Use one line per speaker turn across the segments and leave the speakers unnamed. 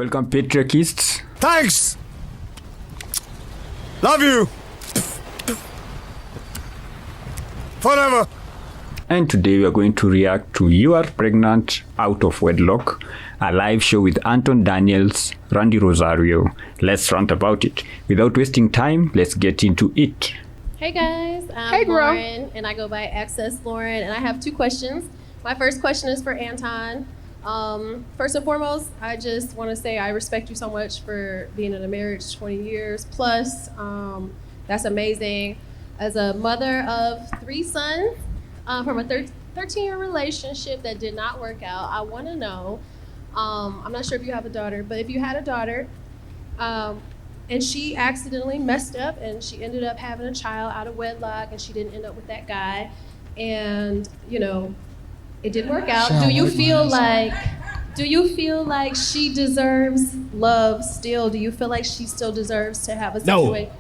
Welcome, patriarchists.
Thanks. Love you. Forever.
And today we are going to react to You Are Pregnant Out of Wedlock, a live show with Anton Daniels, Randi Rossario. Let's rant about it. Without wasting time, let's get into it.
Hey guys, I'm Lauren, and I go by Access Lauren, and I have two questions. My first question is for Anton. First and foremost, I just want to say I respect you so much for being in a marriage 20 years plus. That's amazing. As a mother of 3 sons from a 13-year relationship that did not work out, I want to know, I'm not sure if you have a daughter, but if you had a daughter and she accidentally messed up and she ended up having a child out of wedlock and she didn't end up with that guy and, you know, it didn't work out. Do you feel like she deserves love still? Do you feel like she still deserves to have a situation?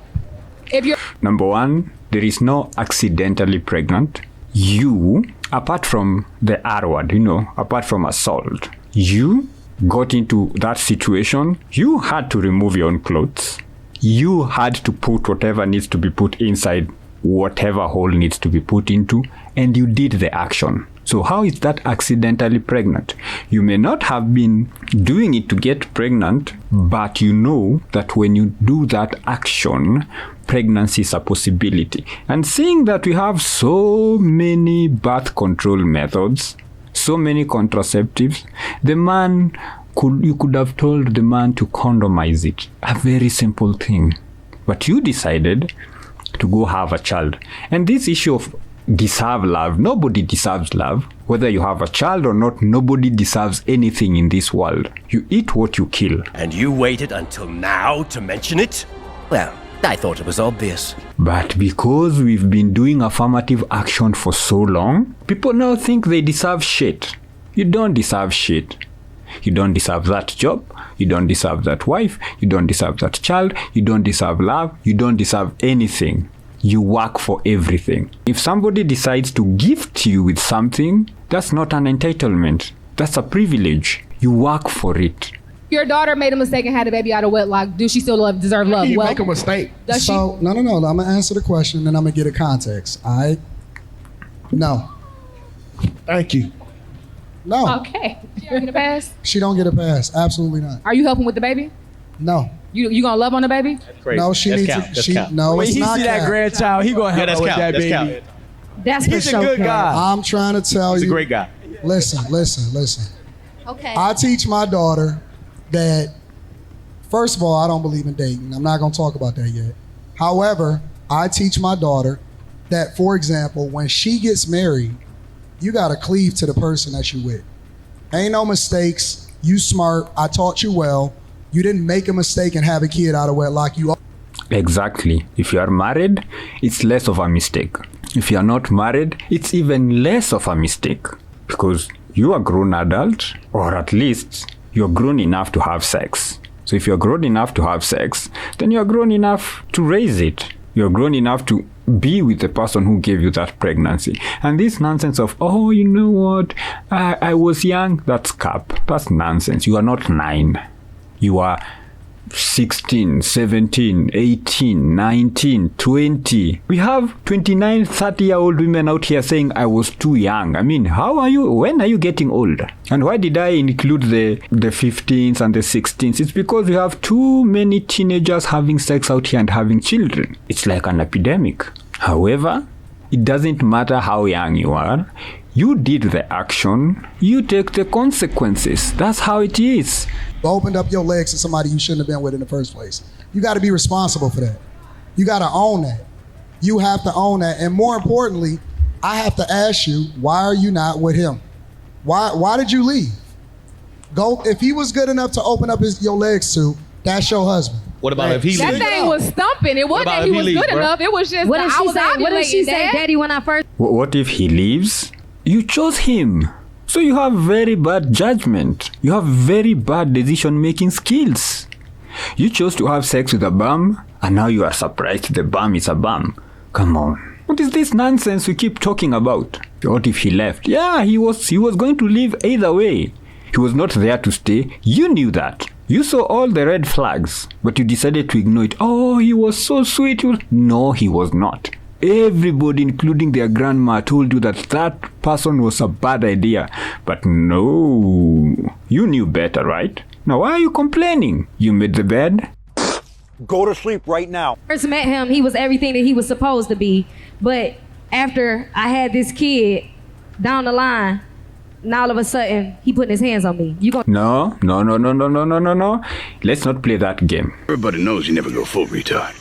No.
Number one, there is no accidentally pregnant. You, apart from the R word, apart from assault, you got into that situation. You had to remove your own clothes. You had to put whatever needs to be put inside whatever hole needs to be put into, and you did the action. So how is that accidentally pregnant? You may not have been doing it to get pregnant, but you know that when you do that action, pregnancy is a possibility. And seeing that we have so many birth control methods, so many contraceptives, you could have told the man to condomize it. A very simple thing. But you decided to go have a child. And this issue of deserve love, nobody deserves love. Whether you have a child or not, nobody deserves anything in this world. You eat what you kill.
And you waited until now to mention it? Well, I thought it was obvious.
But because we've been doing affirmative action for so long, people now think they deserve shit. You don't deserve shit. You don't deserve that job. You don't deserve that wife. You don't deserve that child. You don't deserve love. You don't deserve anything. You work for everything. If somebody decides to gift you with something, that's not an entitlement. That's a privilege. You work for it.
Your daughter made a mistake and had a baby out of wedlock. Do she still deserve love?
You make a mistake.
Does she?
No. I'm gonna answer the question and I'm gonna get a context. No.
Thank you.
No.
Okay. She don't get a pass?
She don't get a pass. Absolutely not.
Are you helping with the baby?
No.
You gonna love on the baby?
No, she needs to. No,
when
it's
he
not
see that
cap.
grandchild, he gonna help her with that baby.
That's
He's a good guy.
I'm trying to tell you.
He's a great guy.
Listen.
Okay.
I teach my daughter that, first of all, I don't believe in dating. I'm not going to talk about that yet. However, I teach my daughter that, for example, when she gets married, you got to cleave to the person that you with. Ain't no mistakes. You smart. I taught you well. You didn't make a mistake and have a kid out of wedlock.
Exactly. If you are married, it's less of a mistake. If you are not married, it's even less of a mistake. Because you are a grown adult, or at least you're grown enough to have sex. So if you're grown enough to have sex, then you're grown enough to raise it. You're grown enough to be with the person who gave you that pregnancy. And this nonsense of, oh, you know what, I was young, that's cap. That's nonsense. You are not 9. You are 16, 17, 18, 19, 20. We have 29, 30-year-old women out here saying I was too young. I mean, when are you getting old? And why did I include the 15s and the 16s? It's because we have too many teenagers having sex out here and having children. It's like an epidemic. However, it doesn't matter how young you are. You did the action, you take the consequences. That's how it is.
You opened up your legs to somebody you shouldn't have been with in the first place. You got to be responsible for that. You got to own that. You have to own that. And more importantly, I have to ask you, why are you not with him? Why did you leave? Go. If he was good enough to open up your legs to, that's your husband.
What about if he
That
leaves?
thing was thumping. It wasn't that he was good enough. It was just
What did
I
she
was
say? What did she
ovulating,
say,
Dad?
Daddy, when I first?
What if he leaves? You chose him. So you have very bad judgment. You have very bad decision-making skills. You chose to have sex with a bum, and now you are surprised the bum is a bum. Come on. What is this nonsense we keep talking about? What if he left? Yeah, he was going to leave either way. He was not there to stay. You knew that. You saw all the red flags, but you decided to ignore it. Oh, he was so sweet. No, he was not. Everybody, including their grandma, told you that that person was a bad idea. But no, you knew better, right? Now why are you complaining? You made the bed.
Go to sleep right now.
First met him, he was everything that he was supposed to be. But after I had this kid down the line, and all of a sudden, he putting his hands on me.
No. Let's not play that game.
Everybody knows you never go full retard.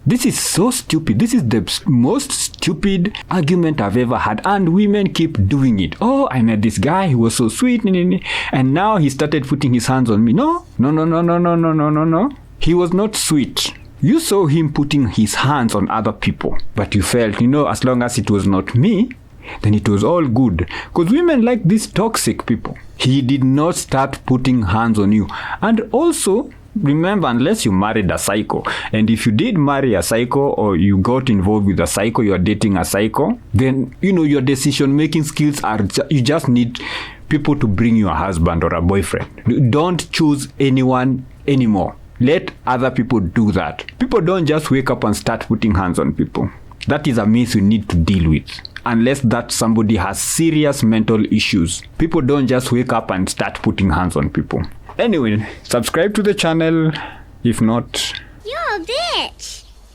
This is so stupid. This is the most stupid argument I've ever had. And women keep doing it. Oh, I met this guy. He was so sweet. And now he started putting his hands on me. No. He was not sweet. You saw him putting his hands on other people. But you felt, as long as it was not me, then it was all good. Because women like these toxic people. He did not start putting hands on you. And also, remember, unless you married a psycho, and if you did marry a psycho or you got involved with a psycho, you're dating a psycho, then, your decision-making skills you just need people to bring you a husband or a boyfriend. Don't choose anyone anymore. Let other people do that. People don't just wake up and start putting hands on people. That is a myth you need to deal with. Unless that somebody has serious mental issues. People don't just wake up and start putting hands on people. Anyway, subscribe to the channel. If not,
you're a bitch.